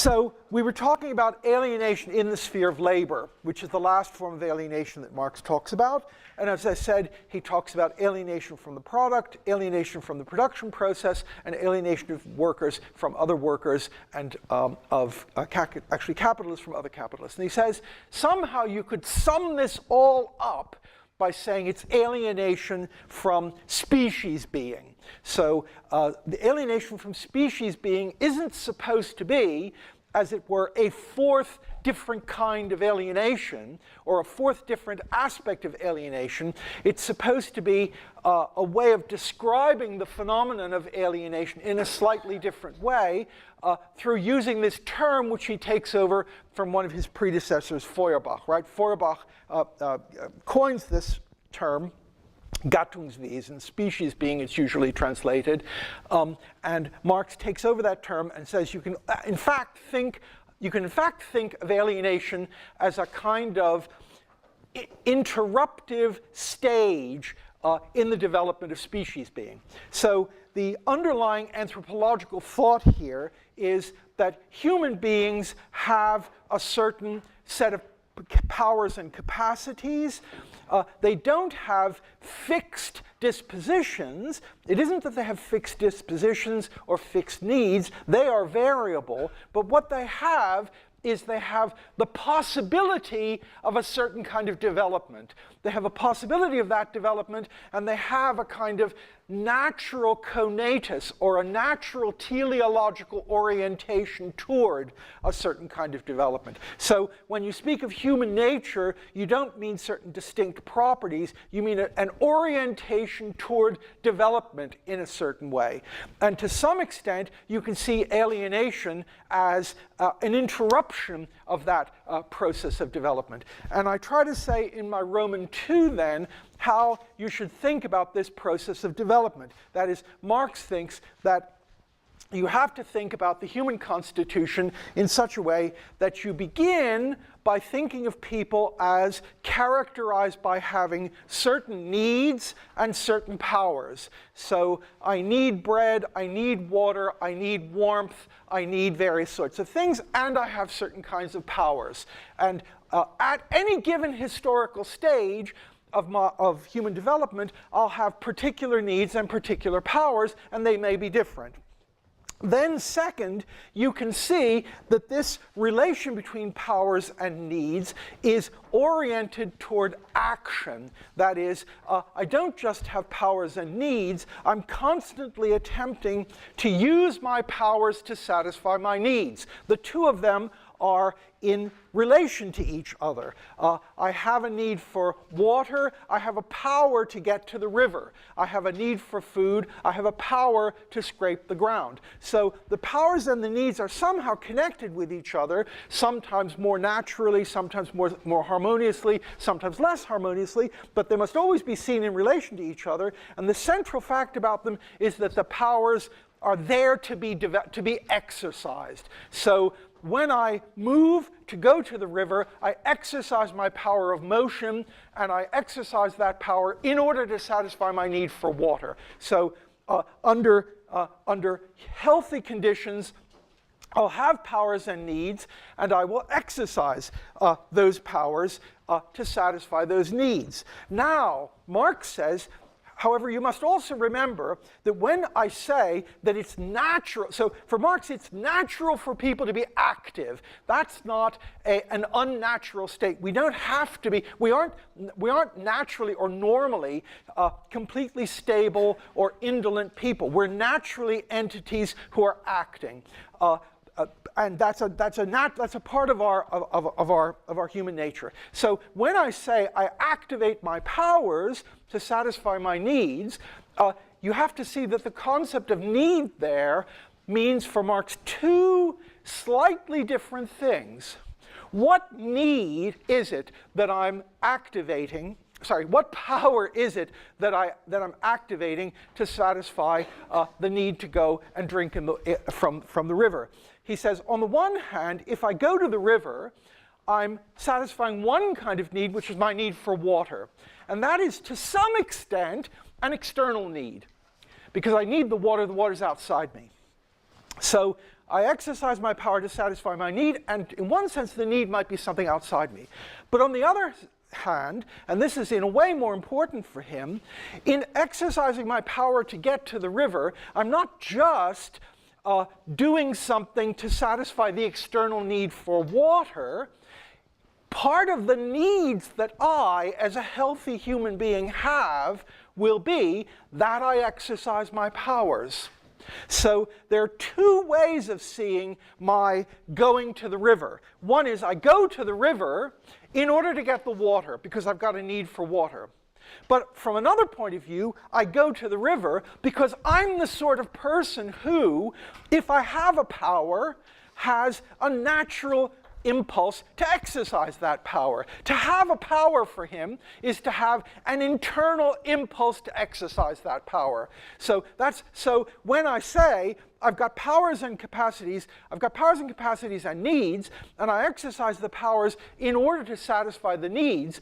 So we were talking about alienation in the sphere of labor, which is the last form of alienation that Marx talks about. And as I said, he talks about alienation from the product, alienation from the production process, and alienation of workers from other workers, and actually capitalists from other capitalists. And he says, somehow you could sum this all up by saying it's alienation from species being. So the alienation from species being isn't supposed to be, as it were, a fourth different kind of alienation or a fourth different aspect of alienation. It's supposed to be a way of describing the phenomenon of alienation in a slightly different way through using this term which he takes over from one of his predecessors, Feuerbach. Right? Feuerbach coins this term, Gattungswesen, species being, it's usually translated, and Marx takes over that term and says you can in fact think of alienation as a kind of interruptive stage in the development of species being. So the underlying anthropological thought here is that human beings have a certain set of powers and capacities. They don't have fixed dispositions. It isn't that they have fixed dispositions or fixed needs. They are variable. But what they have is they have the possibility of a certain kind of development. They have a possibility of that development, and they have a kind of natural conatus or a natural teleological orientation toward a certain kind of development. So when you speak of human nature, you don't mean certain distinct properties, you mean an orientation toward development in a certain way. And to some extent, you can see alienation as an interruption of that process of development. And I try to say in my Roman 2 then, how you should think about this process of development. That is, Marx thinks that you have to think about the human constitution in such a way that you begin by thinking of people as characterized by having certain needs and certain powers. So I need bread, I need water, I need warmth, I need various sorts of things, and I have certain kinds of powers. And at any given historical stage of human development, I'll have particular needs and particular powers, and they may be different. Then second, you can see that this relation between powers and needs is oriented toward action. That is, I don't just have powers and needs, I'm constantly attempting to use my powers to satisfy my needs. The two of them are in relation to each other. I have a need for water, I have a power to get to the river. I have a need for food, I have a power to scrape the ground. So the powers and the needs are somehow connected with each other, sometimes more naturally, sometimes more harmoniously, sometimes less harmoniously, but they must always be seen in relation to each other. And the central fact about them is that the powers are there to be exercised. So when I move to go to the river, I exercise my power of motion, and I exercise that power in order to satisfy my need for water. So under healthy conditions, I'll have powers and needs, and I will exercise those powers to satisfy those needs. Now, Marx says, however, you must also remember that when I say that it's natural, so for Marx it's natural for people to be active. That's not an unnatural state. We don't have to be, we aren't naturally or normally completely stable or indolent people. We're naturally entities who are acting. And that's a part of our human nature. So when I say I activate my powers to satisfy my needs, you have to see that the concept of need there means for Marx two slightly different things. What need is it that I'm activating? Sorry, what power is it that I'm activating to satisfy the need to go and drink from the river? He says, on the one hand, if I go to the river, I'm satisfying one kind of need, which is my need for water. And that is, to some extent, an external need. Because I need the water's outside me. So I exercise my power to satisfy my need, and in one sense the need might be something outside me. But on the other hand, and this is in a way more important for him, in exercising my power to get to the river, I'm not just doing something to satisfy the external need for water. Part of the needs that I, as a healthy human being, have will be that I exercise my powers. So there are two ways of seeing my going to the river. One is I go to the river in order to get the water, because I've got a need for water. But from another point of view, I go to the river because I'm the sort of person who, if I have a power, has a natural impulse to exercise that power. To have a power for him is to have an internal impulse to exercise that power. So when I say I've got powers and capacities, and needs, and I exercise the powers in order to satisfy the needs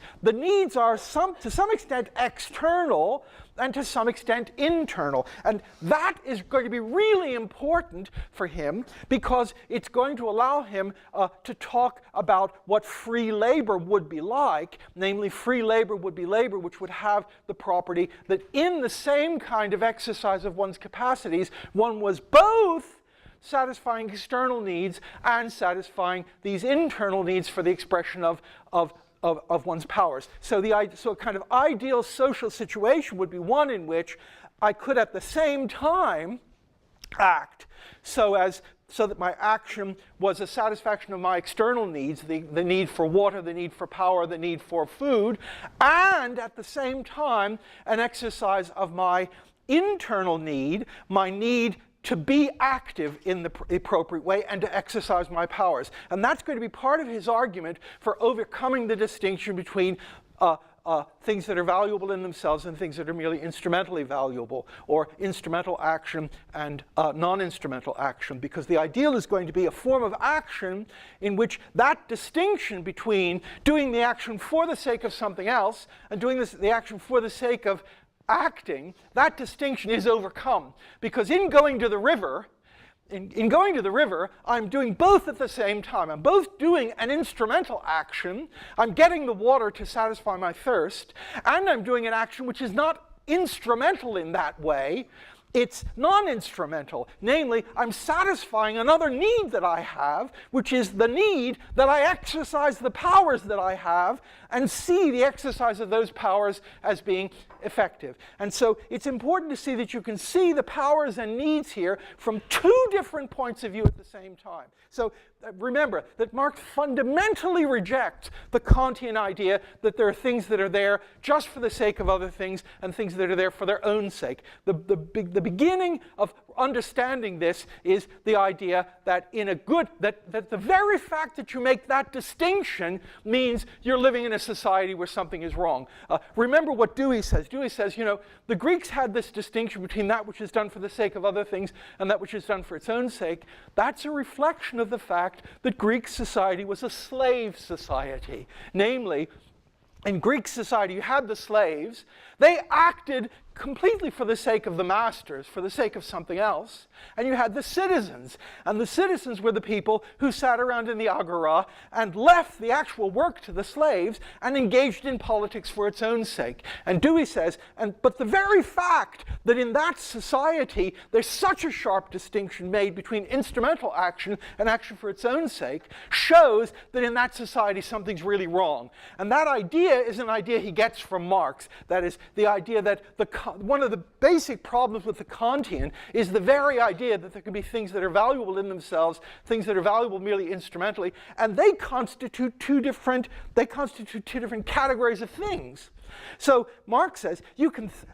are to some extent external and to some extent internal. And that is going to be really important for him, because it's going to allow him to talk about what free labor would be like. Namely, free labor would be labor which would have the property that in the same kind of exercise of one's capacities, one was both satisfying external needs and satisfying these internal needs for the expression of one's powers. So a kind of ideal social situation would be one in which I could at the same time act so that my action was a satisfaction of my external needs, the need for water, the need for power, the need for food, and at the same time an exercise of my internal need, my need to be active in the appropriate way and to exercise my powers. And that's going to be part of his argument for overcoming the distinction between things that are valuable in themselves and things that are merely instrumentally valuable, or instrumental action and non-instrumental action, because the ideal is going to be a form of action in which that distinction between doing the action for the sake of something else and doing the action for the sake of acting, that distinction is overcome. Because in going to the river, I'm doing both at the same time. I'm both doing an instrumental action, I'm getting the water to satisfy my thirst, and I'm doing an action which is not instrumental in that way, it's non-instrumental. Namely, I'm satisfying another need that I have, which is the need that I exercise the powers that I have and see the exercise of those powers as being effective. And so it's important to see that you can see the powers and needs here from two different points of view at the same time. So remember that Marx fundamentally rejects the Kantian idea that there are things that are there just for the sake of other things and things that are there for their own sake. The beginning of understanding this is the idea that that the very fact that you make that distinction means you're living in a society where something is wrong. Remember what Dewey says. Dewey says, the Greeks had this distinction between that which is done for the sake of other things and that which is done for its own sake. That's a reflection of the fact that Greek society was a slave society. Namely, in Greek society, you had the slaves. They acted completely for the sake of the masters, for the sake of something else. And you had the citizens. And the citizens were the people who sat around in the agora and left the actual work to the slaves and engaged in politics for its own sake. And Dewey says, but the very fact that in that society there's such a sharp distinction made between instrumental action and action for its own sake shows that in that society something's really wrong. And that idea is an idea he gets from Marx. That is, the idea that one of the basic problems with the Kantian is the very idea that there can be things that are valuable in themselves, things that are valuable merely instrumentally, and they constitute two different categories of things. So Marx says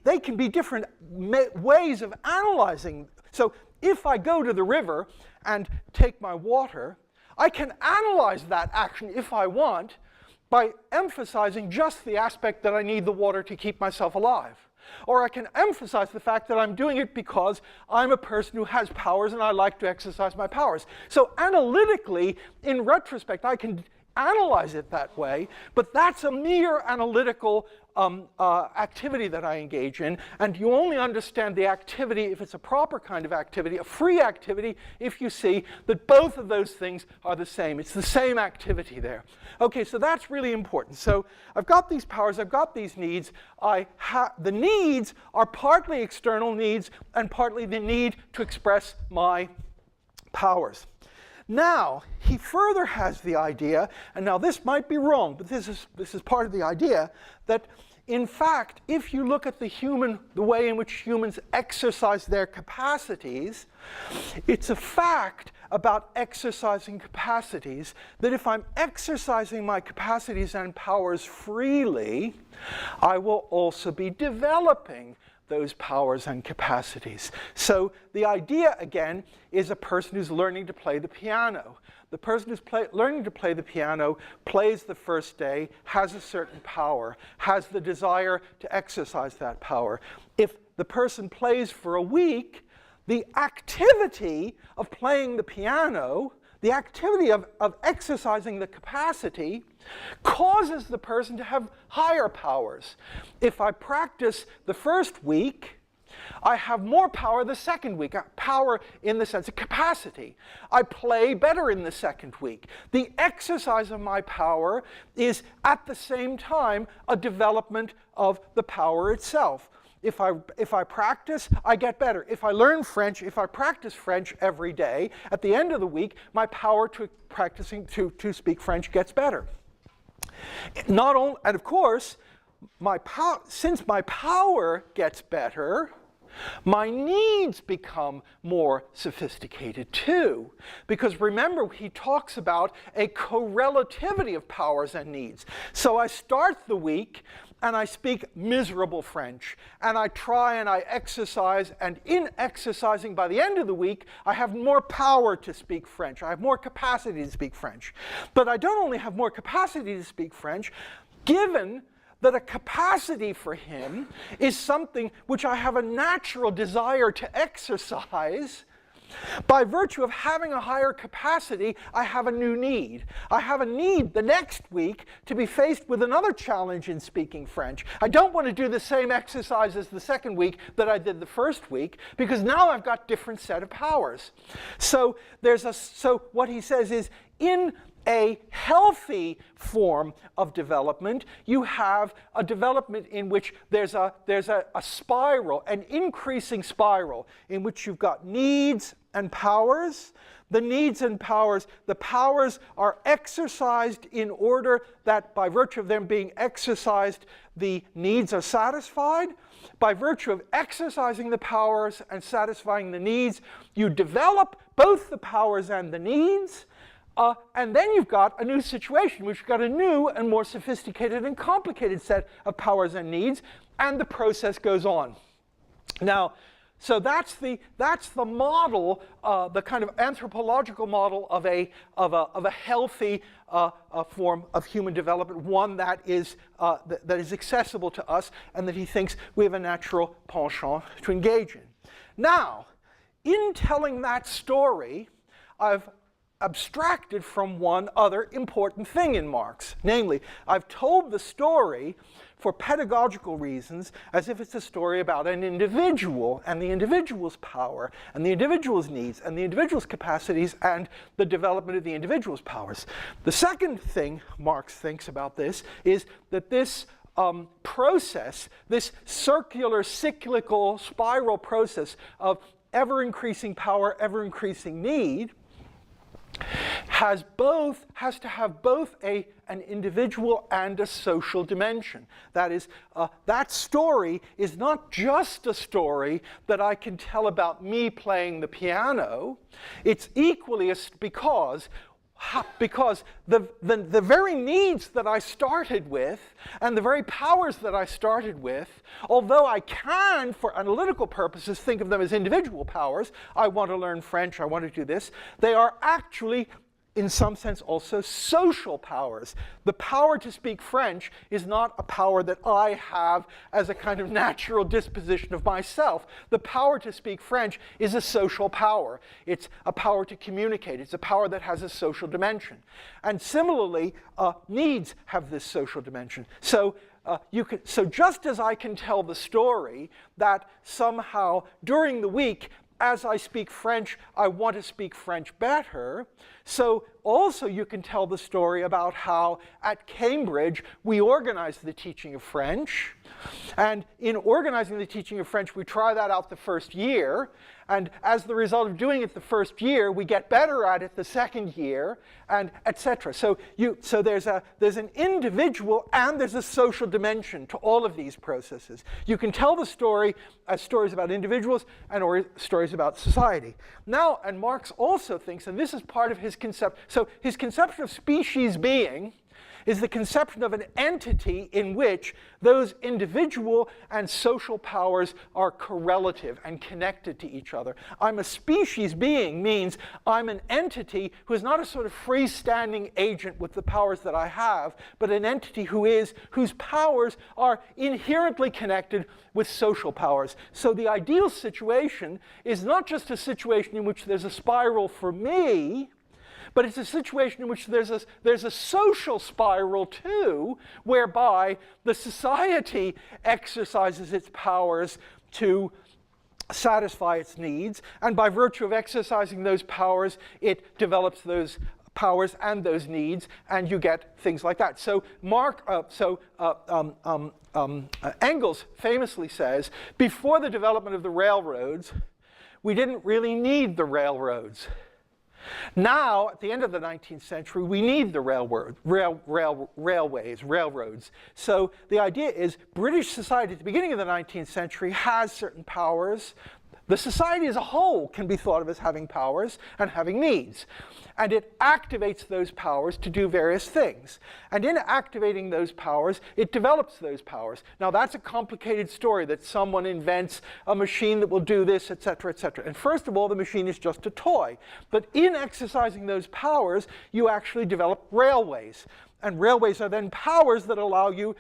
they can be different ways of analyzing. So if I go to the river and take my water, I can analyze that action if I want by emphasizing just the aspect that I need the water to keep myself alive. Or I can emphasize the fact that I'm doing it because I'm a person who has powers and I like to exercise my powers. So analytically, in retrospect, I can analyze it that way, but that's a mere analytical activity that I engage in, and you only understand the activity if it's a proper kind of activity, a free activity, if you see that both of those things are the same. It's the same activity there. Okay, so that's really important. So I've got these powers, I've got these needs. The needs are partly external needs and partly the need to express my powers. Now, he further has the idea, and now this might be wrong, but this is part of the idea, that in fact, if you look at the way in which humans exercise their capacities, it's a fact about exercising capacities that if I'm exercising my capacities and powers freely, I will also be developing those powers and capacities. So the idea, again, is a person who's learning to play the piano. The person who's learning to play the piano plays the first day, has a certain power, has the desire to exercise that power. If the person plays for a week, the activity of playing the piano, the activity of exercising the capacity, causes the person to have higher powers. If I practice the first week, I have more power the second week, power in the sense of capacity. I play better in the second week. The exercise of my power is at the same time a development of the power itself. If I practice, I get better. If I learn French, if I practice French every day, at the end of the week, my power to speak French gets better. Not only, and of course, since my power gets better, my needs become more sophisticated too. Because remember, he talks about a correlativity of powers and needs. So I start the week and I speak miserable French, and I try and I exercise, and in exercising by the end of the week, I have more power to speak French. I have more capacity to speak French. But I don't only have more capacity to speak French, given that a capacity for him is something which I have a natural desire to exercise. By virtue of having a higher capacity, I have a new need. I have a need the next week to be faced with another challenge in speaking French. I don't want to do the same exercise as the second week that I did the first week, because now I've got different set of powers. So what he says is, in a healthy form of development, you have a development in which there's a spiral, an increasing spiral, in which you've got needs and powers. The needs and powers, the powers are exercised in order that by virtue of them being exercised, the needs are satisfied. By virtue of exercising the powers and satisfying the needs, you develop both the powers and the needs. And then you've got a new situation, which you've got a new and more sophisticated and complicated set of powers and needs, and the process goes on. Now, so that's the model, the kind of anthropological model of a healthy form of human development, one that is accessible to us, and that he thinks we have a natural penchant to engage in. Now, in telling that story, I've abstracted from one other important thing in Marx. Namely, I've told the story for pedagogical reasons as if it's a story about an individual and the individual's power and the individual's needs and the individual's capacities and the development of the individual's powers. The second thing Marx thinks about this is that this process, this circular, cyclical, spiral process of ever-increasing power, ever-increasing need, has to have both an individual and a social dimension. That is, that story is not just a story that I can tell about me playing the piano. It's equally because the very needs that I started with and the very powers that I started with, although I can, for analytical purposes, think of them as individual powers, I want to learn French, I want to do this, they are actually in some sense, also social powers. The power to speak French is not a power that I have as a kind of natural disposition of myself. The power to speak French is a social power. It's a power to communicate. It's a power that has a social dimension. And similarly, needs have this social dimension. So just as I can tell the story that somehow during the week, as I speak French, I want to speak French better, so also you can tell the story about how at Cambridge we organize the teaching of French. And in organizing the teaching of French, we try that out the first year. And as the result of doing it the first year, we get better at it the second year, and etc. So there's an individual and there's a social dimension to all of these processes. You can tell the story as stories about individuals and stories about society. Now, and Marx also thinks, and this is part of his concept, so his conception of species being is the conception of an entity in which those individual and social powers are correlative and connected to each other. I'm a species being means I'm an entity who is not a sort of freestanding agent with the powers that I have, but an entity whose powers are inherently connected with social powers. So the ideal situation is not just a situation in which there's a spiral for me, but it's a situation in which there's a social spiral too, whereby the society exercises its powers to satisfy its needs, and by virtue of exercising those powers, it develops those powers and those needs, and you get things like that. So Engels famously says, before the development of the railroads, we didn't really need the railroads. Now, at the end of the 19th century, we need the railroads. So the idea is British society at the beginning of the 19th century has certain powers. The society as a whole can be thought of as having powers and having needs. And it activates those powers to do various things. And in activating those powers, it develops those powers. Now, that's a complicated story that someone invents a machine that will do this, et cetera, et cetera. And first of all, the machine is just a toy. But in exercising those powers, you actually develop railways. And railways are then powers that allow you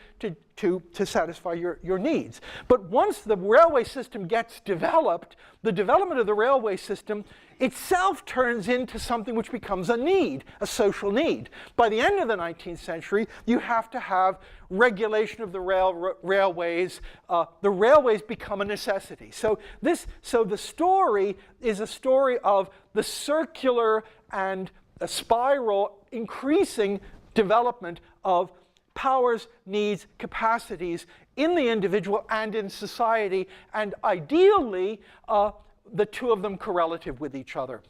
to satisfy your needs. But once the railway system gets developed, the development of the railway system itself turns into something which becomes a need, a social need. By the end of the 19th century, you have to have regulation of the railways. The railways become a necessity. So the story is a story of the circular and a spiral increasing development of powers, needs, capacities in the individual and in society, and ideally, the two of them correlative with each other.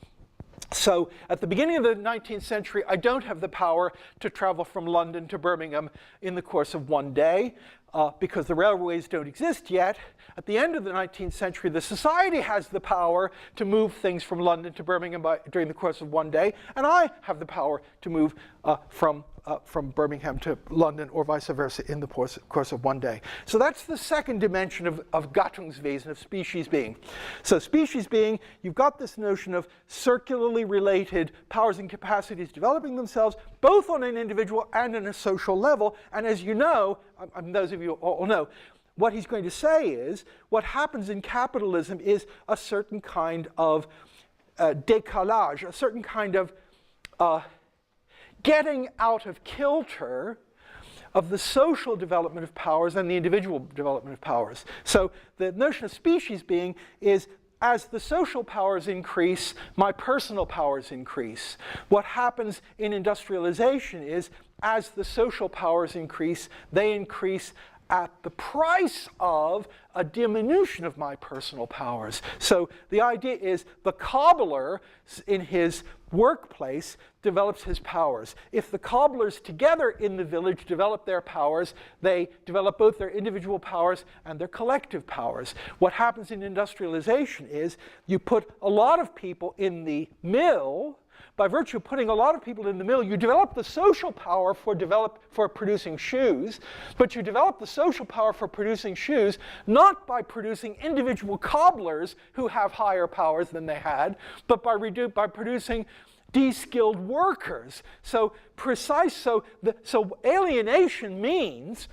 So at the beginning of the 19th century, I don't have the power to travel from London to Birmingham in the course of one day, because the railways don't exist yet. At the end of the 19th century, the society has the power to move things from London to Birmingham during the course of one day, and I have the power to move from Birmingham to London or vice versa in the course of one day. So that's the second dimension of Gattungswesen, of species being. So species being, you've got this notion of circularly related powers and capacities developing themselves, both on an individual and on a social level. And as you know, those of you all know, what he's going to say is, what happens in capitalism is a certain kind of décalage, a certain kind of getting out of kilter of the social development of powers and the individual development of powers. So the notion of species being is, as the social powers increase, my personal powers increase. What happens in industrialization is, as the social powers increase, they increase at the price of a diminution of my personal powers. So the idea is the cobbler in his workplace develops his powers. If the cobblers together in the village develop their powers, they develop both their individual powers and their collective powers. What happens in industrialization is you put a lot of people in the mill. By virtue of putting a lot of people in the mill, you develop the social power for producing shoes, but you develop the social power for producing shoes not by producing individual cobblers who have higher powers than they had, but by producing de-skilled workers. So alienation means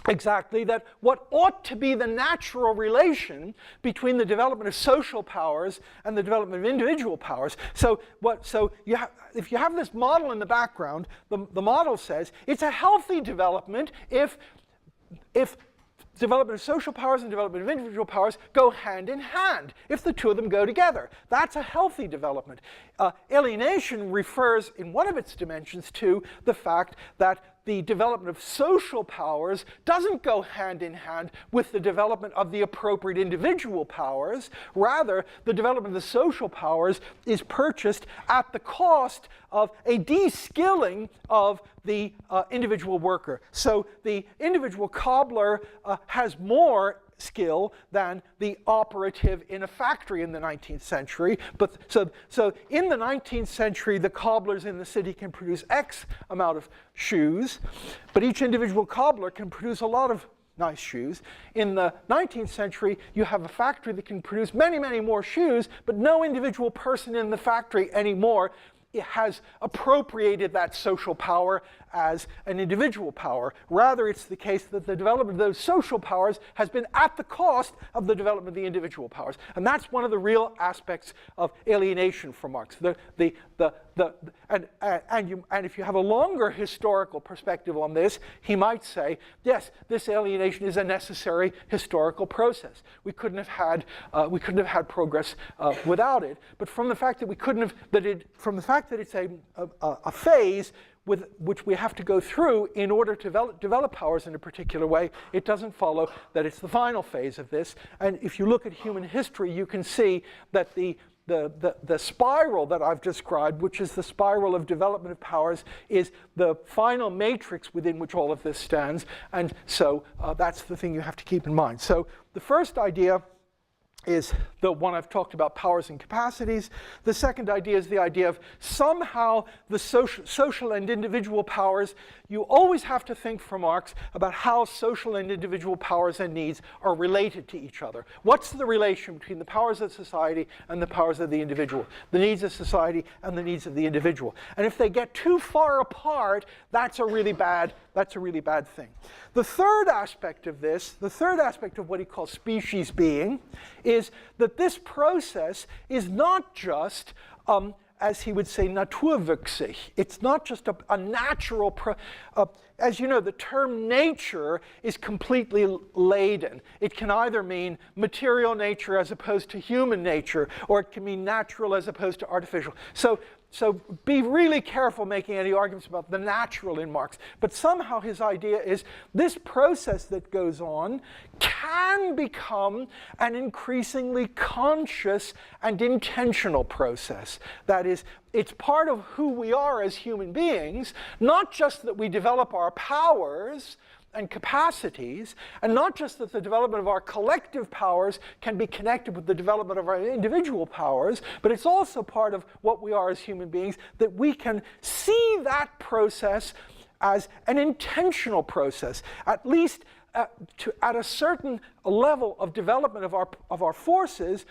exactly that what ought to be the natural relation between the development of social powers and the development of individual powers. If you have this model in the background, the model says it's a healthy development if development of social powers and development of individual powers go hand in hand, if the two of them go together. That's a healthy development. Alienation refers in one of its dimensions to the fact that the development of social powers doesn't go hand in hand with the development of the appropriate individual powers. Rather, the development of the social powers is purchased at the cost of a de-skilling of the individual worker. So the individual cobbler has more skill than the operative in a factory in the 19th century. But so in the 19th century, the cobblers in the city can produce X amount of shoes, but each individual cobbler can produce a lot of nice shoes. In the 19th century, you have a factory that can produce many, many more shoes, but no individual person in the factory anymore has appropriated that social power as an individual power. Rather, it's the case that the development of those social powers has been at the cost of the development of the individual powers. And that's one of the real aspects of alienation for Marx. And if you have a longer historical perspective on this, he might say, yes, this alienation is a necessary historical process. We couldn't have had progress without it. But from the fact that from the fact that it's a phase with which we have to go through in order to develop powers in a particular way, it doesn't follow that it's the final phase of this. And if you look at human history, you can see that the spiral that I've described, which is the spiral of development of powers, is the final matrix within which all of this stands. And so that's the thing you have to keep in mind. So the first idea is the one I've talked about, powers and capacities. The second idea is the idea of somehow the social and individual powers. You always have to think for Marx about how social and individual powers and needs are related to each other. What's the relation between the powers of society and the powers of the individual? The needs of society and the needs of the individual. And if they get too far apart, that's a really bad thing. The third aspect of this, the third aspect of what he calls species being, is that this process is not just, as he would say, naturwüchsig. It's not just a natural as you know, the term nature is completely laden. It can either mean material nature as opposed to human nature, or it can mean natural as opposed to artificial. So be really careful making any arguments about the natural in Marx. But somehow his idea is this process that goes on can become an increasingly conscious and intentional process. That is, it's part of who we are as human beings, not just that we develop our powers and capacities, and not just that the development of our collective powers can be connected with the development of our individual powers, but it's also part of what we are as human beings, that we can see that process as an intentional process, at least at a certain level of development of our forces.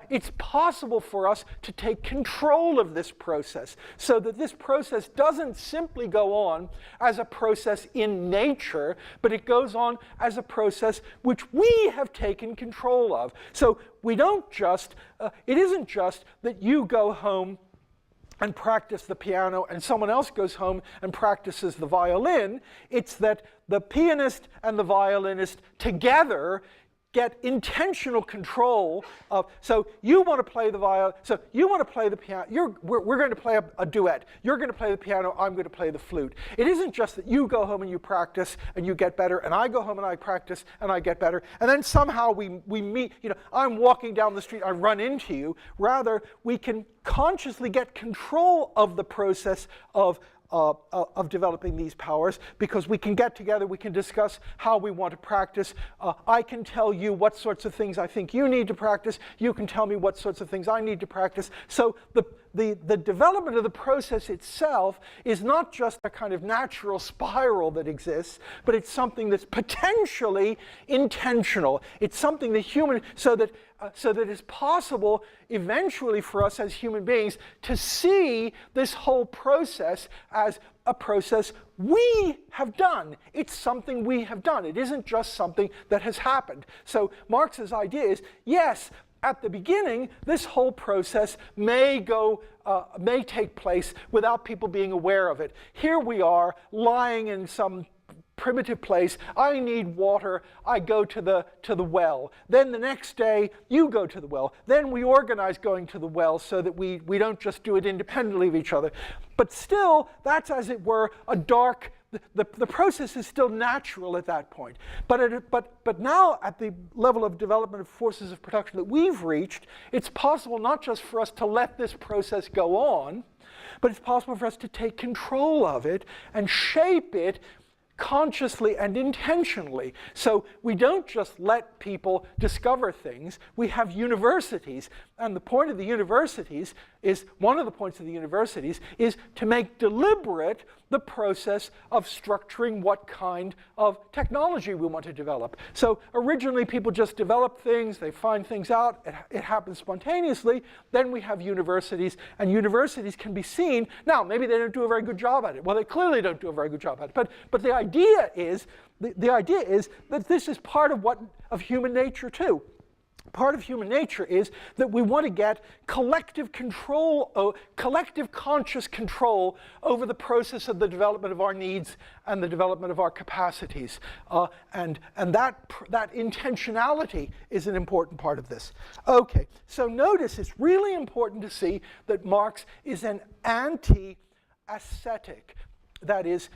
It's possible for us to take control of this process, so that this process doesn't simply go on as a process in nature, but it goes on as a process which we have taken control of. So we don't just, it isn't just that you go home and practice the piano and someone else goes home and practices the violin. It's that the pianist and the violinist together get intentional control of, so you want to play the violin, so you want to play the piano, we're going to play a duet. You're going to play the piano, I'm going to play the flute. It isn't just that you go home and you practice and you get better, and I go home and I practice and I get better, and then somehow we meet, I'm walking down the street, I run into you. Rather, we can consciously get control of the process of developing these powers, because we can get together, we can discuss how we want to practice. I can tell you what sorts of things I think you need to practice. You can tell me what sorts of things I need to practice. So the development of the process itself is not just a kind of natural spiral that exists, but it's something that's potentially intentional. It's something that so that it's possible eventually for us as human beings to see this whole process as a process we have done. It's something we have done. It isn't just something that has happened. So Marx's idea is, yes, at the beginning, this whole process may take place without people being aware of it. Here we are, lying in some primitive place. I need water. I go to the well. Then the next day, you go to the well. Then we organize going to the well so that we don't just do it independently of each other. But still, that's, as it were, a dark. The process is still natural at that point. But now, at the level of development of forces of production that we've reached, it's possible not just for us to let this process go on, but it's possible for us to take control of it and shape it consciously and intentionally. So we don't just let people discover things. We have universities. And the point of the universities is, one of the points of the universities is to make deliberate the process of structuring what kind of technology we want to develop. So originally people just develop things, they find things out, it happens spontaneously. Then we have universities, and universities can be seen. Now, maybe they don't do a very good job at it. Well, they clearly don't do a very good job at it. But the idea is that this is part of human nature too. Part of human nature is that we want to get collective control, collective conscious control over the process of the development of our needs and the development of our capacities. And that intentionality is an important part of this. Okay, so notice it's really important to see that Marx is an anti-ascetic. That is,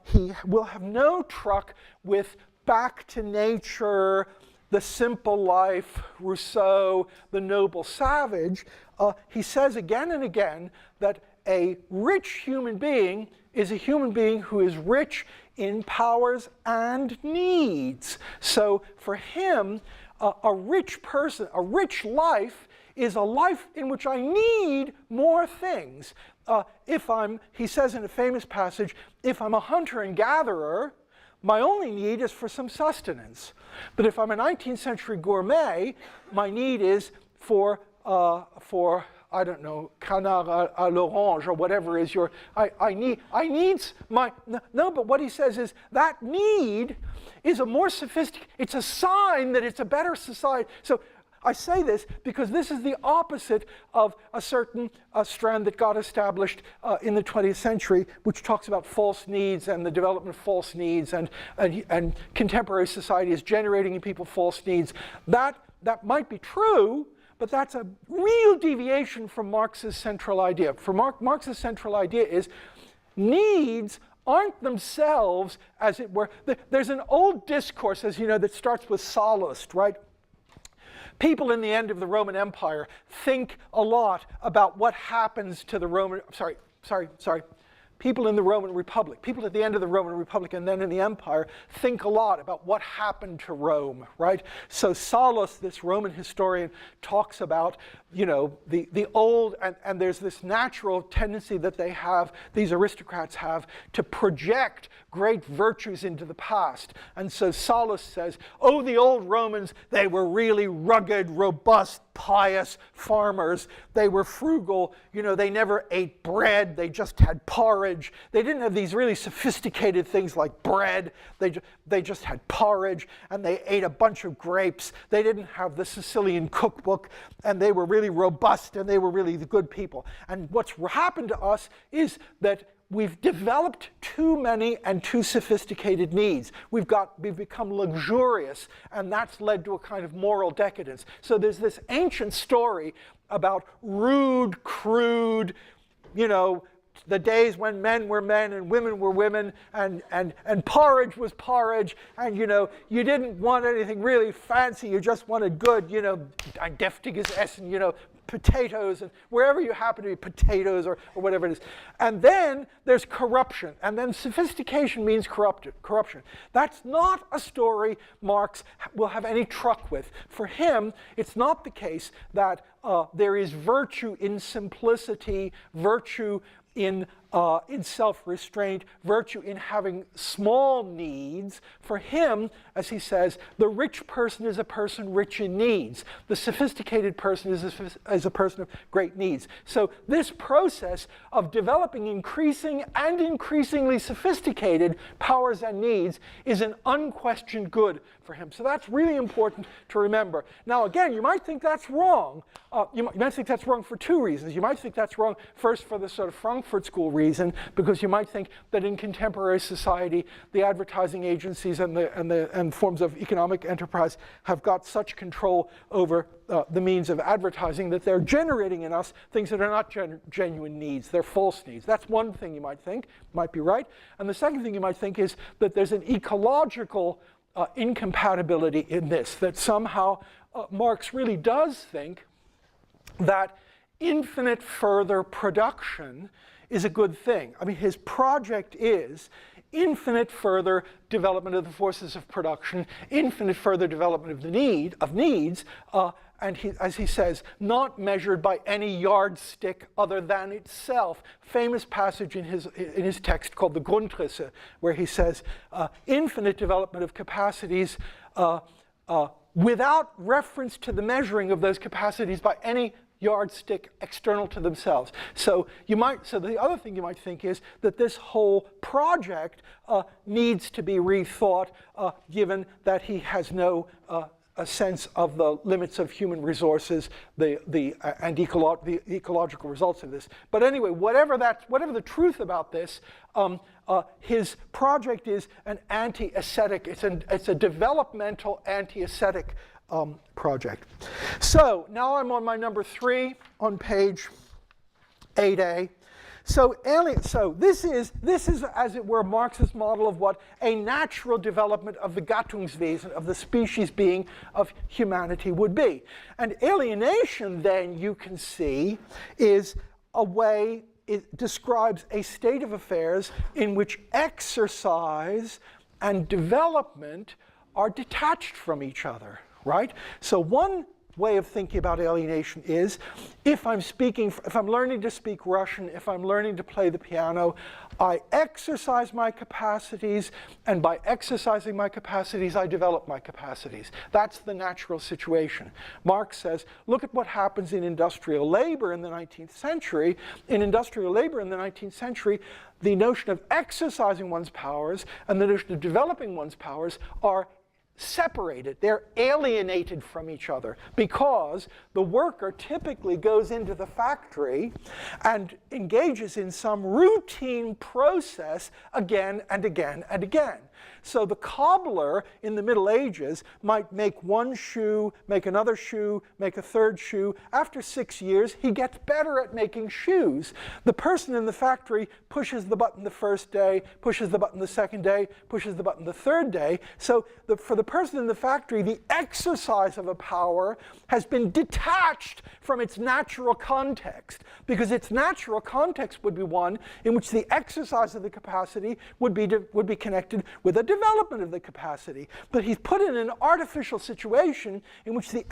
he will have no truck with back to nature, the simple life, Rousseau, the noble savage. He says again and again that a rich human being is a human being who is rich in powers and needs. So for him, a rich person, a rich life is a life in which I need more things. He says in a famous passage, if I'm a hunter and gatherer, my only need is for some sustenance. But if I'm a 19th century gourmet, my need is for I don't know, canard à l'orange or whatever is your, I need my, no, but what he says is that need is a more sophisticated, it's a sign that it's a better society. So I say this because this is the opposite of a certain strand that got established in the 20th century, which talks about false needs and the development of false needs, and contemporary society is generating in people false needs. That might be true, but that's a real deviation from Marx's central idea. For Marx's central idea is needs aren't themselves, as it were. There's an old discourse, as you know, that starts with Sallust, right? People in the end of the Roman Empire think a lot about what happens to the Roman, people in the Roman Republic, people at the end of the Roman Republic and then in the Empire think a lot about what happened to Rome, right? So Sallust, this Roman historian, talks about, you know, the old, and there's this natural tendency that they have, these aristocrats have, to project great virtues into the past. And so Sallust says, oh, the old Romans, they were really rugged, robust, pious farmers. They were frugal. You know, they never ate bread. They just had porridge. They didn't have these really sophisticated things like bread. They just had porridge, and they ate a bunch of grapes. They didn't have the Sicilian cookbook, and they were really robust, and they were really the good people. And what's happened to us is that we've developed too many and too sophisticated needs. We've become luxurious, and that's led to a kind of moral decadence. So there's this ancient story about rude, crude, you know, the days when men were men and women were women, and porridge was porridge, and, you know, you didn't want anything really fancy, you just wanted good, you know, ein deftiges Essen, you know, potatoes, and wherever you happen to be, potatoes or whatever it is. And then there's corruption, and then sophistication means corruption. That's not a story Marx will have any truck with. For him, it's not the case that there is virtue in simplicity, virtue in in self-restraint, virtue in having small needs. For him, as he says, the rich person is a person rich in needs. The sophisticated person is a person of great needs. So this process of developing increasing and increasingly sophisticated powers and needs is an unquestioned good for him. So that's really important to remember. Now again, you might think that's wrong. You might think that's wrong for two reasons. You might think that's wrong first for the sort of Frankfurt School reason, because you might think that in contemporary society the advertising agencies and forms of economic enterprise have got such control over the means of advertising that they're generating in us things that are not genuine needs, they're false needs. That's one thing you might think, might be right. And the second thing you might think is that there's an ecological incompatibility in this, that somehow Marx really does think that infinite further production is a good thing. I mean, his project is infinite further development of the forces of production, infinite further development of the needs, and as he says, not measured by any yardstick other than itself. Famous passage in his text called the Grundrisse, where he says, infinite development of capacities without reference to the measuring of those capacities by any yardstick external to themselves. So the other thing you might think is that this whole project needs to be rethought, given that he has no a sense of the limits of human resources, and the ecological results of this. But anyway, whatever the truth about this, his project is an anti-ascetic. It's a developmental anti-ascetic project. So now I'm on my number 3 on page 8a. So this is, as it were, Marx's model of what a natural development of the Gattungswesen, of the species being of humanity would be. And alienation, then, you can see, is a way, it describes a state of affairs in which exercise and development are detached from each other, right? So one way of thinking about alienation is, if I'm learning to speak Russian, if I'm learning to play the piano, I exercise my capacities, and by exercising my capacities, I develop my capacities. That's the natural situation. Marx says, look at what happens in industrial labor in the 19th century. In industrial labor in the 19th century, the notion of exercising one's powers and the notion of developing one's powers are separated. They're alienated from each other, because the worker typically goes into the factory and engages in some routine process again and again and again. So the cobbler in the Middle Ages might make one shoe, make another shoe, make a third shoe. After 6 years, he gets better at making shoes. The person in the factory pushes the button the first day, pushes the button the second day, pushes the button the third day. So for the person in the factory, the exercise of a power has been detached from its natural context, because its natural context would be one in which the exercise of the capacity would be connected with a development of the capacity. But he's put in an artificial situation in which the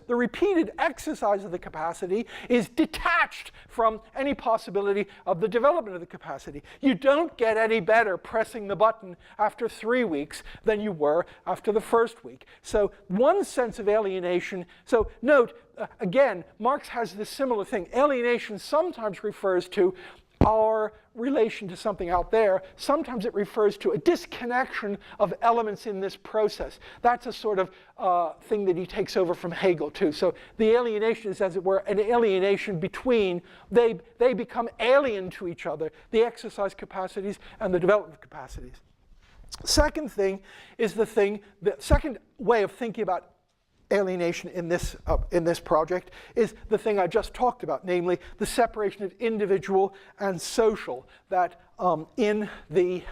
repeated exercise of the capacity is detached from any possibility of the development of the capacity. You don't get any better pressing the button after 3 weeks than you were after the first week. So one sense of alienation. So note, again, Marx has this similar thing. Alienation sometimes refers to our relation to something out there. Sometimes it refers to a disconnection of elements in this process. That's a sort of thing that he takes over from Hegel too. So the alienation is, as it were, an alienation between, they become alien to each other, the exercise capacities and the development capacities. Second thing is the second way of thinking about alienation in this project is the thing I just talked about, namely the separation of individual and social. That in the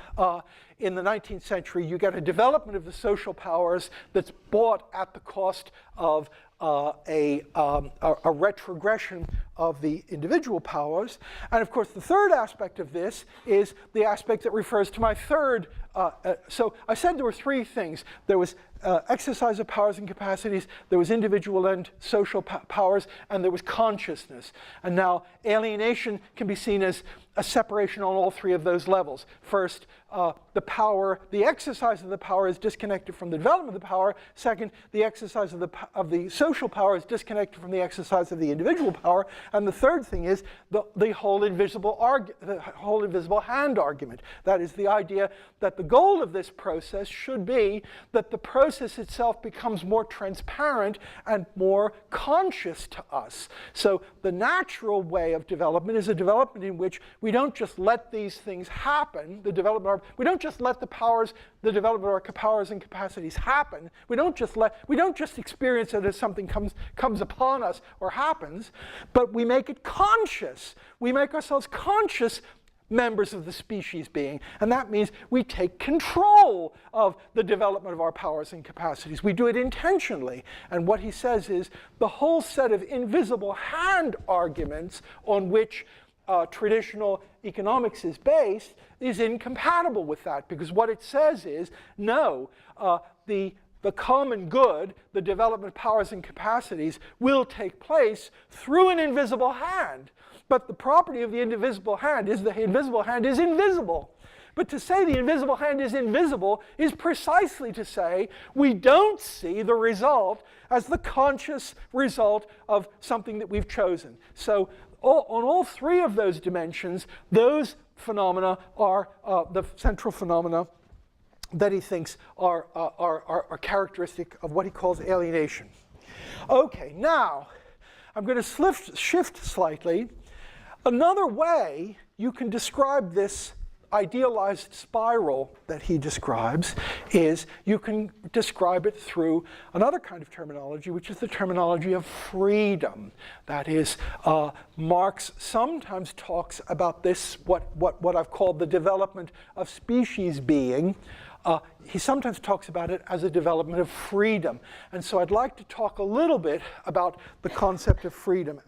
19th century, you get a development of the social powers that's bought at the cost of a retrogression of the individual powers. And of course, the third aspect of this is the aspect that refers to my third. So I said there were 3 things. There was exercise of powers and capacities, there was individual and social powers, and there was consciousness. And now alienation can be seen as a separation on all three of those levels. First, the exercise of the power is disconnected from the development of the power. Second, the exercise of the social power is disconnected from the exercise of the individual power. And the third thing is the whole invisible hand argument. That is the idea that the goal of this process should be that the process itself becomes more transparent and more conscious to us. So the natural way of development is a development in which we don't just let these things happen, we don't just let the development of our powers and capacities happen. We don't just experience it as something comes upon us or happens, but we make it conscious. We make ourselves conscious members of the species being, and that means we take control of the development of our powers and capacities. We do it intentionally, and what he says is the whole set of invisible hand arguments on which traditional economics is based is incompatible with that, because what it says is, no, the common good, the development of powers and capacities, will take place through an invisible hand. But the property of the invisible hand is the invisible hand is invisible. But to say the invisible hand is invisible is precisely to say we don't see the result as the conscious result of something that we've chosen. So on all three of those dimensions, those phenomena are the central phenomena that he thinks are characteristic of what he calls alienation. Okay, now I'm going to shift slightly. Another way you can describe this idealized spiral that he describes is you can describe it through another kind of terminology, which is the terminology of freedom. That is, Marx sometimes talks about this, what I've called the development of species being. He sometimes talks about it as a development of freedom. And so I'd like to talk a little bit about the concept of freedom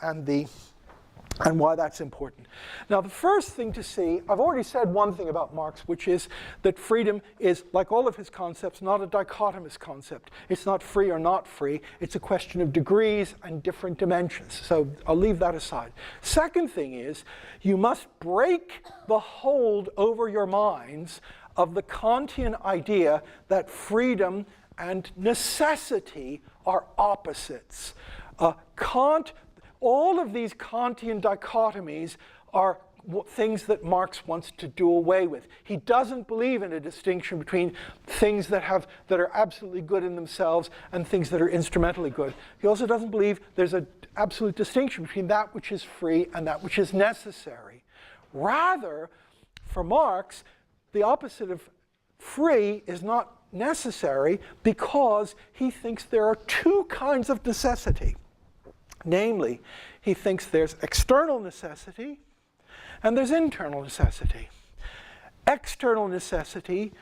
and why that's important. Now, the first thing to see, I've already said one thing about Marx, which is that freedom is, like all of his concepts, not a dichotomous concept. It's not free or not free. It's a question of degrees and different dimensions. So I'll leave that aside. Second thing is, you must break the hold over your minds of the Kantian idea that freedom and necessity are opposites. All of these Kantian dichotomies are things that Marx wants to do away with. He doesn't believe in a distinction between things that are absolutely good in themselves and things that are instrumentally good. He also doesn't believe there's an absolute distinction between that which is free and that which is necessary. Rather, for Marx, the opposite of free is not necessary because he thinks there are two kinds of necessity. Namely, he thinks there's external necessity and there's internal necessity. External necessity,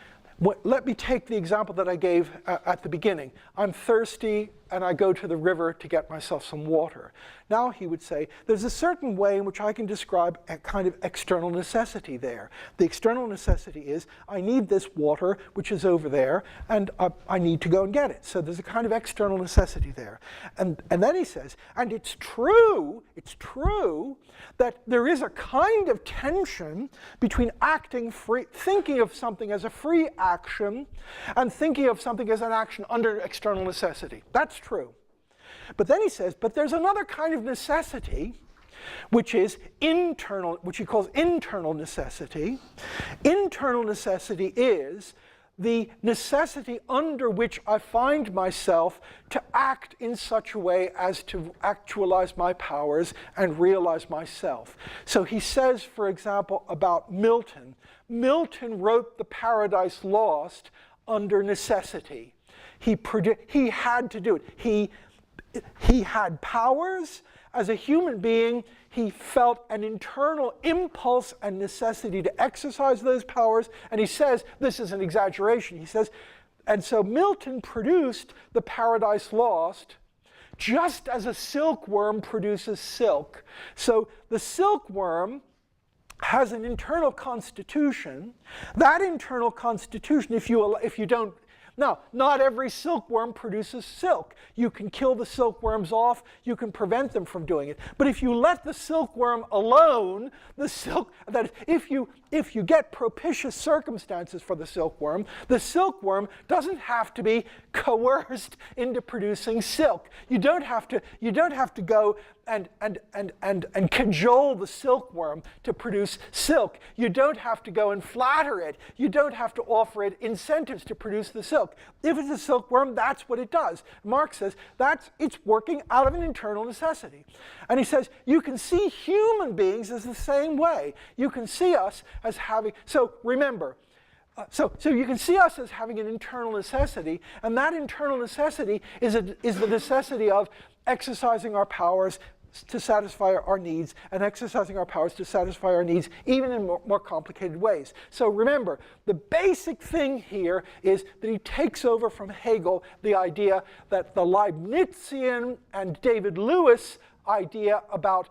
let me take the example that I gave at the beginning. I'm thirsty and I go to the river to get myself some water. Now he would say, there's a certain way in which I can describe a kind of external necessity there. The external necessity is, I need this water, which is over there, and I need to go and get it. So there's a kind of external necessity there. And then he says, and it's true that there is a kind of tension between acting free, thinking of something as a free action, and thinking of something as an action under external necessity. That's true. But then he says, but there's another kind of necessity, which is internal, which he calls internal necessity. Internal necessity is the necessity under which I find myself to act in such a way as to actualize my powers and realize myself. So he says, for example, about Milton. Milton wrote The Paradise Lost under necessity. He had to do it. He had powers. As a human being, he felt an internal impulse and necessity to exercise those powers. And he says, this is an exaggeration. He says, and so Milton produced The Paradise Lost just as a silkworm produces silk. So the silkworm has an internal constitution. That internal constitution, if you don't Now, not every silkworm produces silk. You can kill the silkworms off. You can prevent them from doing it. But if you let the silkworm alone, if you get propitious circumstances for the silkworm doesn't have to be coerced into producing silk. You don't have to go and cajole the silkworm to produce silk. You don't have to go and flatter it. You don't have to offer it incentives to produce the silk. If it's a silkworm, that's what it does. Marx says it's working out of an internal necessity. And he says you can see human beings as the same way. You can see us as having, so remember, so you can see us as having an internal necessity, and that internal necessity is the necessity of exercising our powers to satisfy our needs, and exercising our powers to satisfy our needs even in more complicated ways. So remember, the basic thing here is that he takes over from Hegel the idea that the Leibnizian and David Lewis idea about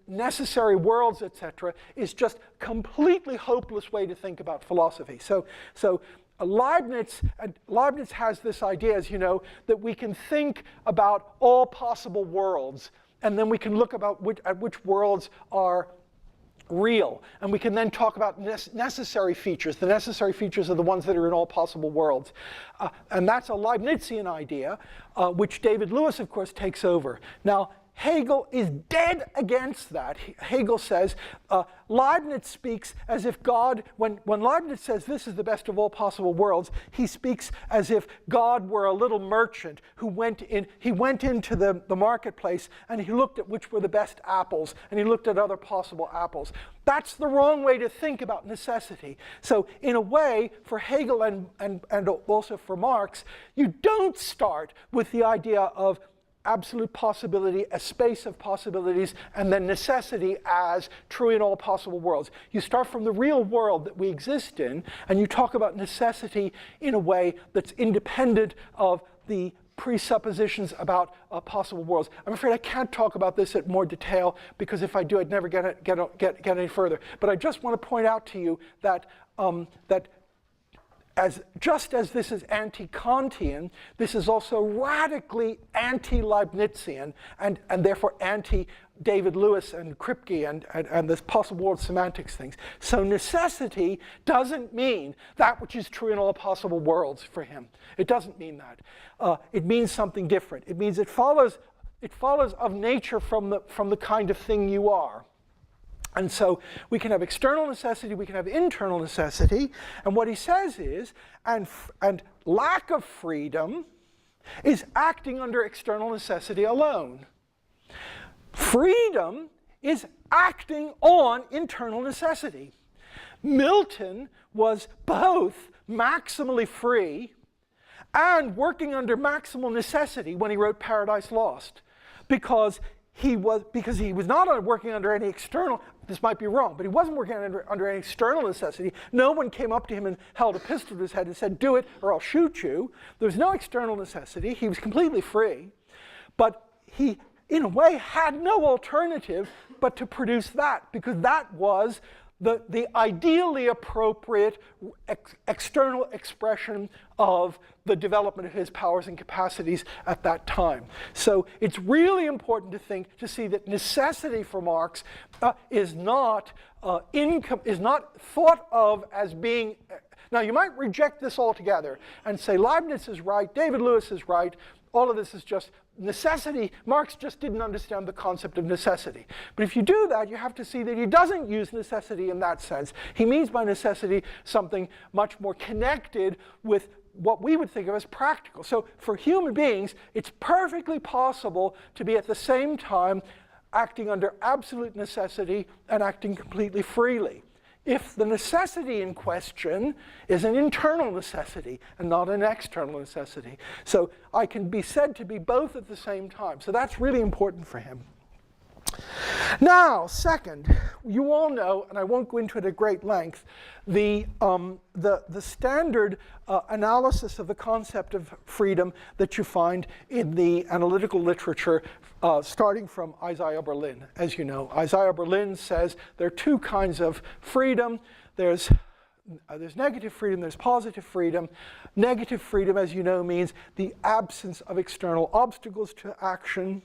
necessary worlds, etc., is just completely hopeless way to think about philosophy. So Leibniz has this idea, as you know, that we can think about all possible worlds, and then we can look at which worlds are real. And we can then talk about necessary features. The necessary features are the ones that are in all possible worlds. And that's a Leibnizian idea, which David Lewis, of course, takes over. Now, Hegel is dead against that. Hegel says, Leibniz speaks as if God, when Leibniz says this is the best of all possible worlds, he speaks as if God were a little merchant who went into the marketplace and he looked at which were the best apples and he looked at other possible apples. That's the wrong way to think about necessity. So in a way, for Hegel and also for Marx, you don't start with the idea of absolute possibility, a space of possibilities, and then necessity as true in all possible worlds. You start from the real world that we exist in, and you talk about necessity in a way that's independent of the presuppositions about possible worlds. I'm afraid I can't talk about this in more detail, because if I do, I'd never get any further. But I just want to point out to you that just as this is anti-Kantian, this is also radically anti-Leibnizian and therefore anti-David Lewis and Kripke and this possible world semantics things. So necessity doesn't mean that which is true in all possible worlds for him. It doesn't mean that. It means something different. It means it follows of nature from the kind of thing you are. And so we can have external necessity, we can have internal necessity, and what he says is, and lack of freedom is acting under external necessity alone. Freedom is acting on internal necessity. Milton was both maximally free and working under maximal necessity when he wrote Paradise Lost, because he was not working under any external, this might be wrong, but he wasn't working under any external necessity. No one came up to him and held a pistol to his head and said, do it or I'll shoot you. There was no external necessity. He was completely free. But he, in a way, had no alternative but to produce that, because that was the ideally appropriate external expression of the development of his powers and capacities at that time. So it's really important to see that necessity for Marx is not thought of as being. Now you might reject this altogether and say Leibniz is right, David Lewis is right. All of this is just necessity. Marx just didn't understand the concept of necessity. But if you do that, you have to see that he doesn't use necessity in that sense. He means by necessity something much more connected with what we would think of as practical. So for human beings, it's perfectly possible to be at the same time acting under absolute necessity and acting completely freely, if the necessity in question is an internal necessity and not an external necessity. So I can be said to be both at the same time. So that's really important for him. Now, second, you all know, and I won't go into it at great length, the standard analysis of the concept of freedom that you find in the analytical literature starting from Isaiah Berlin. As you know, Isaiah Berlin says there are two kinds of freedom. There's there's negative freedom, there's positive freedom. Negative freedom, as you know, means the absence of external obstacles to action.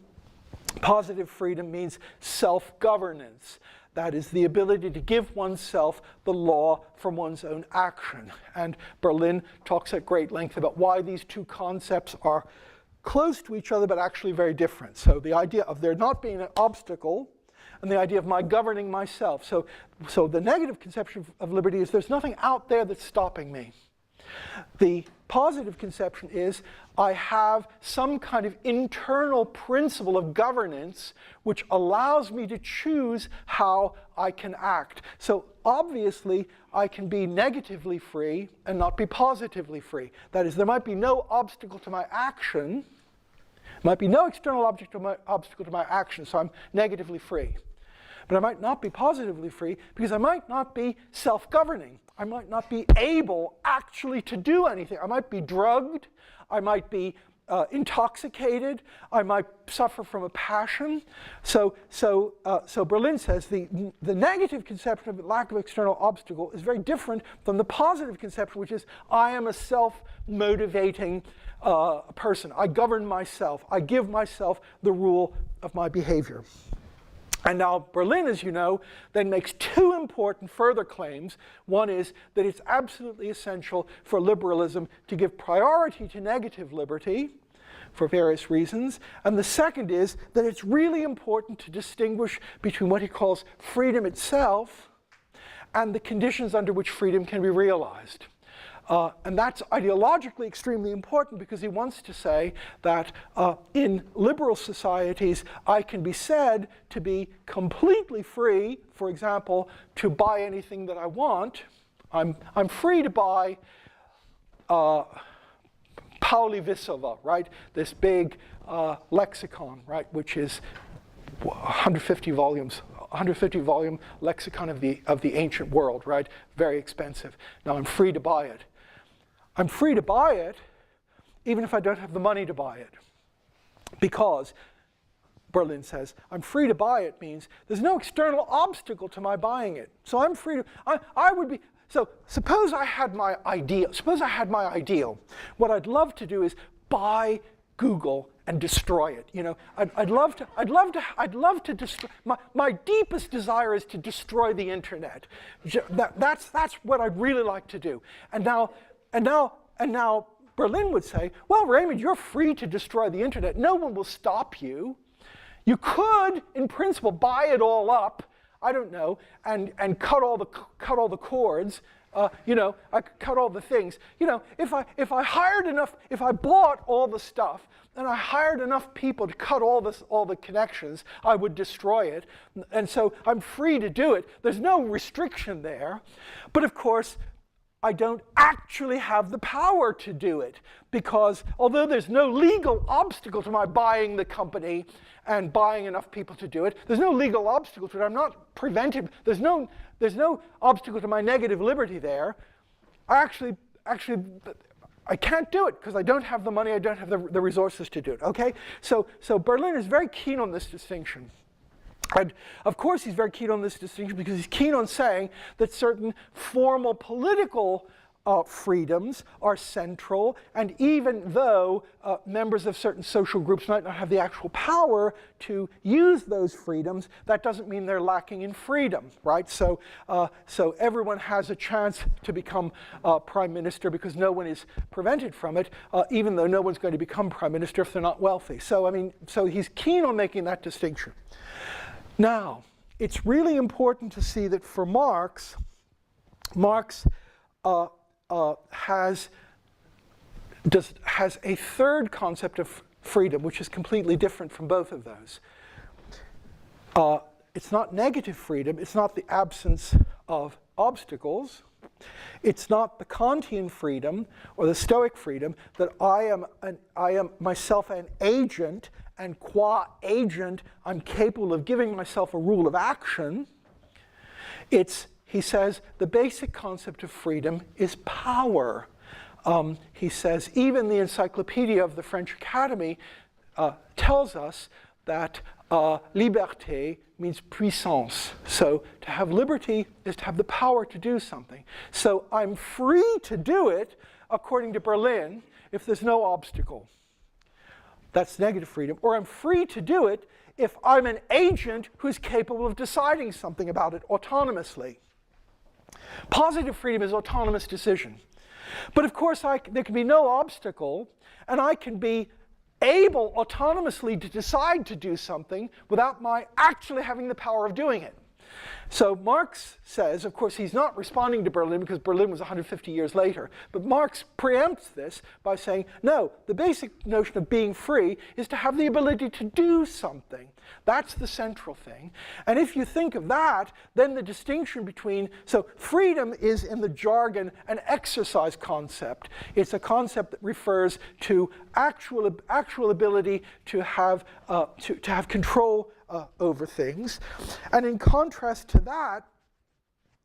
Positive freedom means self-governance. That is the ability to give oneself the law from one's own action. And Berlin talks at great length about why these two concepts are close to each other but actually very different. So the idea of there not being an obstacle and the idea of my governing myself. So the negative conception of liberty is there's nothing out there that's stopping me. The positive conception is I have some kind of internal principle of governance which allows me to choose how I can act. So obviously I can be negatively free and not be positively free. That is, there might be no obstacle to my action, might be no external obstacle to my action, so I'm negatively free. But I might not be positively free because I might not be self-governing. I might not be able actually to do anything. I might be drugged. I might be intoxicated. I might suffer from a passion. So Berlin says the negative conception of lack of external obstacle is very different from the positive conception, which is I am a self-motivating person. I govern myself. I give myself the rule of my behavior. And now Berlin, as you know, then makes two important further claims. One is that it's absolutely essential for liberalism to give priority to negative liberty for various reasons. And the second is that it's really important to distinguish between what he calls freedom itself and the conditions under which freedom can be realized. And that's ideologically extremely important because he wants to say that in liberal societies, I can be said to be completely free, for example, to buy anything that I want. I'm free to buy Pauli Vissova, right? This big lexicon, right, which is 150 volumes. 150 volume lexicon of the ancient world, right? Very expensive. Now I'm free to buy it. I'm free to buy it even if I don't have the money to buy it. Because, Berlin says, I'm free to buy it means there's no external obstacle to my buying it. So I'm free to, I would be, so suppose I had my ideal. What I'd love to do is buy Google and destroy it. You know, I'd love to destroy. My deepest desire is to destroy the internet. That's what I'd really like to do. And now Berlin would say, well, Raymond, you're free to destroy the internet. No one will stop you. You could, in principle, buy it all up. I don't know, and cut all the cords. You know, I could cut all the things. You know, if I hired enough, if I bought all the stuff and I hired enough people to cut all the connections, I would destroy it. And so I'm free to do it. There's no restriction there. But of course, I don't actually have the power to do it because although there's no legal obstacle to my buying the company and buying enough people to do it, there's no legal obstacle to it. I'm not prevented. There's no obstacle to my negative liberty there. I can't do it because I don't have the money, I don't have the resources to do it, okay? So Berlin is very keen on this distinction. And of course he's very keen on this distinction because he's keen on saying that certain formal political freedoms are central, and even though members of certain social groups might not have the actual power to use those freedoms, that doesn't mean they're lacking in freedom, right? So everyone has a chance to become prime minister because no one is prevented from it, even though no one's going to become prime minister if they're not wealthy. So he's keen on making that distinction. Now, it's really important to see that for Marx has a third concept of freedom, which is completely different from both of those. It's not negative freedom. It's not the absence of obstacles. It's not the Kantian freedom or the Stoic freedom that I am myself an agent, and qua agent, I'm capable of giving myself a rule of action. It's, he says, the basic concept of freedom is power. He says, even the Encyclopedia of the French Academy tells us that liberté means puissance. So to have liberty is to have the power to do something. So I'm free to do it, according to Berlin, if there's no obstacle. That's negative freedom. Or I'm free to do it if I'm an agent who's capable of deciding something about it autonomously. Positive freedom is autonomous decision. But of course, there can be no obstacle, and I can be able autonomously to decide to do something without my actually having the power of doing it. So Marx says, of course, he's not responding to Berlin because Berlin was 150 years later, but Marx preempts this by saying, no, the basic notion of being free is to have the ability to do something. That's the central thing. And if you think of that, then the distinction between, so freedom is in the jargon an exercise concept. It's a concept that refers to actual ability to have control over things. And in contrast to that,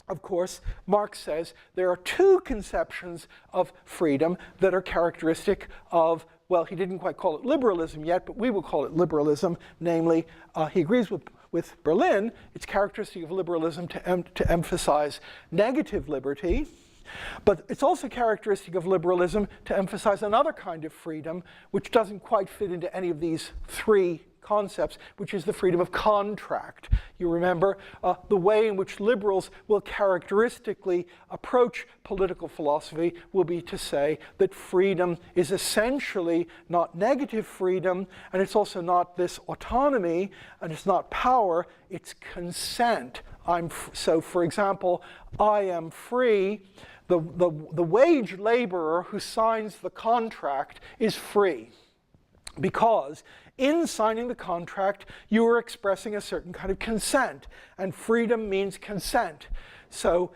of course, Marx says there are two conceptions of freedom that are characteristic of, well, he didn't quite call it liberalism yet, but we will call it liberalism. Namely, he agrees with Berlin, it's characteristic of liberalism to emphasize negative liberty. But it's also characteristic of liberalism to emphasize another kind of freedom, which doesn't quite fit into any of these three concepts, which is the freedom of contract. You remember the way in which liberals will characteristically approach political philosophy will be to say that freedom is essentially not negative freedom, and it's also not this autonomy, and it's not power, it's consent. So for example, I am free. The wage laborer who signs the contract is free, because in signing the contract, you are expressing a certain kind of consent, and freedom means consent. So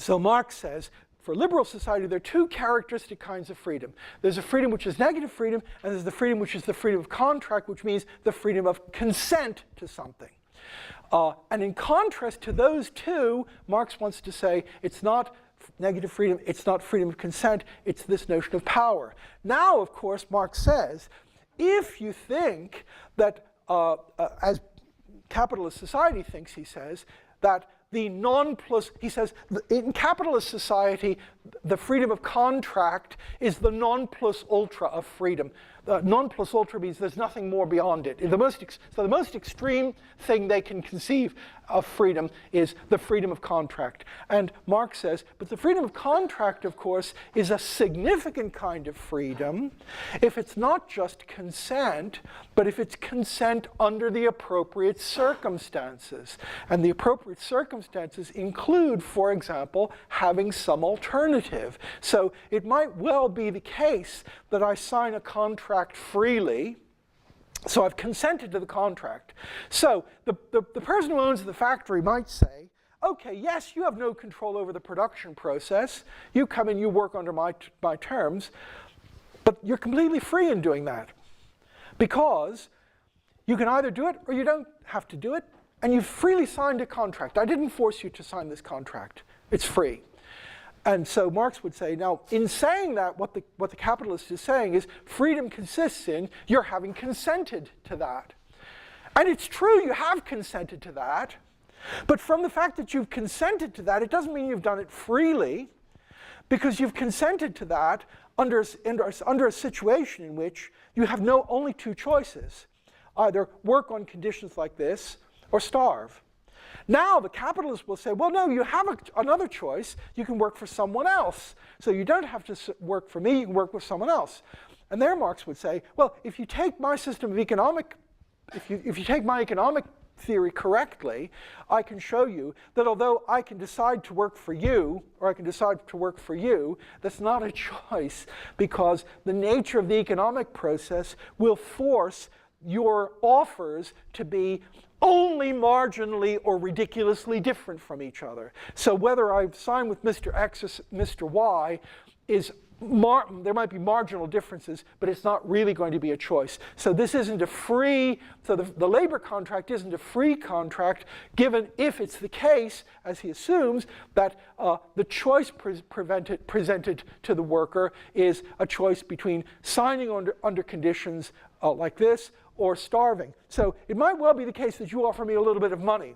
Marx says, for liberal society, there are two characteristic kinds of freedom. There's a freedom which is negative freedom, and there's the freedom which is the freedom of contract, which means the freedom of consent to something. And in contrast to those two, Marx wants to say it's not negative freedom, it's not freedom of consent, it's this notion of power. Now, of course, Marx says, if you think that, as capitalist society thinks, he says, that the he says, in capitalist society, the freedom of contract is the non plus ultra of freedom. Non plus ultra means there's nothing more beyond it. So the most extreme thing they can conceive of freedom is the freedom of contract. And Marx says, but the freedom of contract, of course, is a significant kind of freedom if it's not just consent, but if it's consent under the appropriate circumstances. And the appropriate circumstances include, for example, having some alternative. So it might well be the case that I sign a contract freely, so I've consented to the contract. So the person who owns the factory might say, okay, yes, you have no control over the production process. You come in, you work under my terms, but you're completely free in doing that, because you can either do it or you don't have to do it, and you've freely signed a contract. I didn't force you to sign this contract. It's free. And so Marx would say, now, in saying that, what the capitalist is saying is freedom consists in your having consented to that. And it's true, you have consented to that. But from the fact that you've consented to that, it doesn't mean you've done it freely, because you've consented to that under a situation in which you have only two choices. Either work on conditions like this or starve. Now the capitalist will say, well, no, you have another choice. You can work for someone else. So you don't have to work for me, you can work with someone else. And there Marx would say, well, if you take my system of economic, if you take my economic theory correctly, I can show you that although I can decide to work for you, or I can decide to work for you, that's not a choice, because the nature of the economic process will force your offers to be only marginally or ridiculously different from each other. So whether I sign with Mr. X or Mr. Y is there might be marginal differences, but it's not really going to be a choice. So this isn't a free, so the labor contract isn't a free contract, given if it's the case, as he assumes, that the choice presented to the worker is a choice between signing under conditions like this or starving. So it might well be the case that you offer me a little bit of money.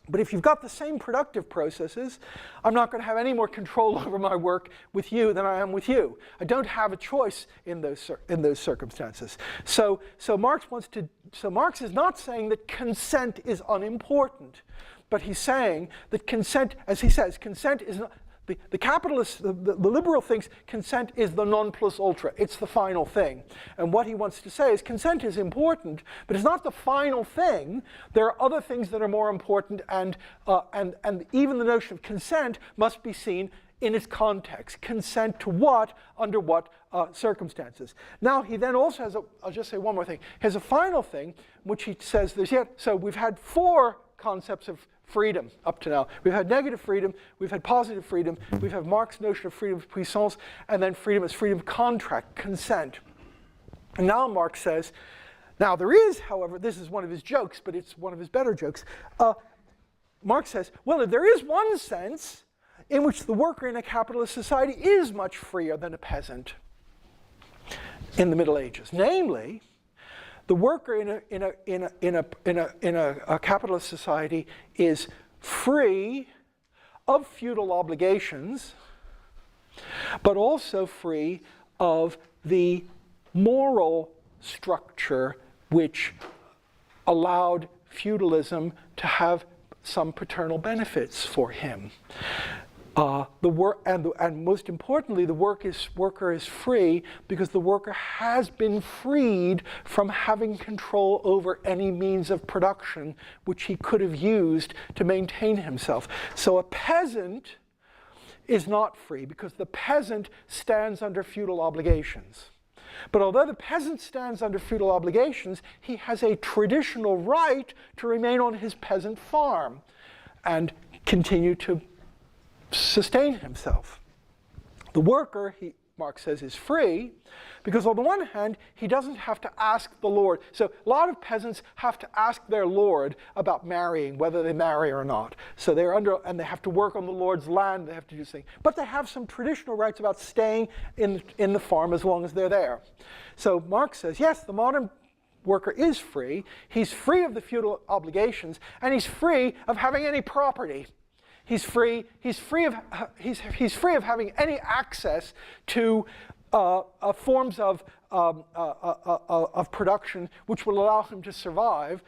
But if you've got the same productive processes, I'm not going to have any more control over my work with you than I am with you. I don't have a choice in those circumstances. So Marx is not saying that consent is unimportant, but he's saying that consent, as he says, consent is not. The capitalist, the liberal thinks consent is the non plus ultra. It's the final thing. And what he wants to say is consent is important, but it's not the final thing. There are other things that are more important, and even the notion of consent must be seen in its context. Consent to what, under what circumstances. Now, he then also has, I'll just say one more thing, he has a final thing, which he says there's yet, so we've had 4 concepts of freedom up to now. We've had negative freedom, we've had positive freedom, we've had Marx's notion of freedom of puissance, and then freedom as freedom of contract, consent. And now Marx says, now there is, however, this is one of his jokes, but it's one of his better jokes. Marx says, well, there is one sense in which the worker in a capitalist society is much freer than a peasant in the Middle Ages. Namely, the worker in a capitalist society is free of feudal obligations, but also free of the moral structure which allowed feudalism to have some paternal benefits for him. And most importantly, the worker is free because the worker has been freed from having control over any means of production which he could have used to maintain himself. So a peasant is not free because the peasant stands under feudal obligations. But although the peasant stands under feudal obligations, he has a traditional right to remain on his peasant farm and continue to sustain himself. The worker, Marx says, is free because on the one hand, he doesn't have to ask the Lord. So a lot of peasants have to ask their Lord about marrying, whether they marry or not. So they're and they have to work on the Lord's land, they have to do things. But they have some traditional rights about staying in the farm as long as they're there. So Marx says, yes, the modern worker is free. He's free of the feudal obligations, and he's free of having any property. He's free of having any access to forms of production which will allow him to survive.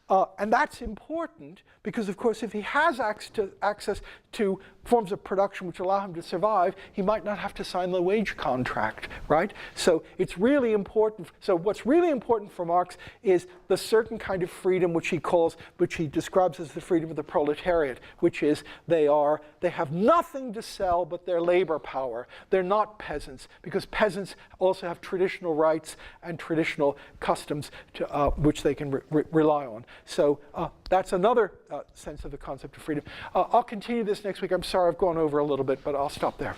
And that's important because, of course, if he has access to forms of production which allow him to survive, he might not have to sign the wage contract, right? So it's really important. So what's really important for Marx is the certain kind of freedom which he describes as the freedom of the proletariat, which is they have nothing to sell but their labor power. They're not peasants because peasants also have traditional rights and traditional customs which they can rely on. So that's another sense of the concept of freedom. I'll continue this next week. I'm sorry I've gone over a little bit, but I'll stop there.